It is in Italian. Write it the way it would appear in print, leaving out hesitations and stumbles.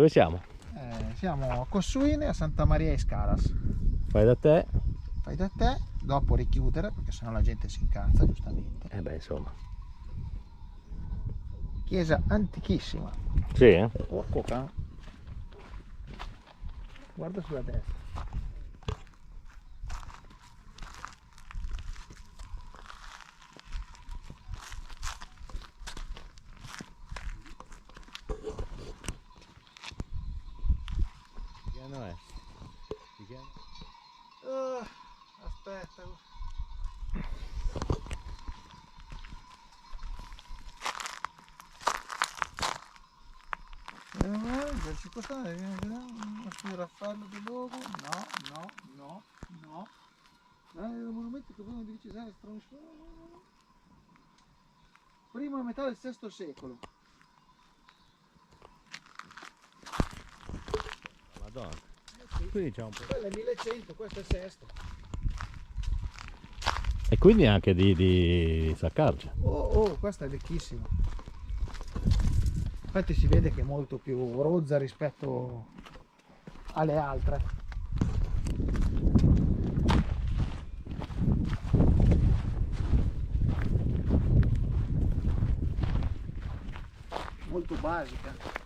Dove siamo? Siamo a Cossuine, a Santa Maria ai Scaras. Fai da te? Fai da te, dopo richiudere perché sennò la gente si incazza, giustamente. Beh, insomma. Chiesa antichissima. Sì, eh? Porco cane. Guarda sulla destra. Che anno è? Di che anno? Aspetta. Il circostante viene Raffaello De Logo. No. Monumenti che vengono di Cesare prima metà del VI secolo. Madonna. Sì. Quindi c'è un po'. Quello è 1100, questo è il sesto. E quindi anche di Saccarcia. Oh, questa è vecchissima. Infatti si vede che è molto più rozza rispetto alle altre. Molto basica.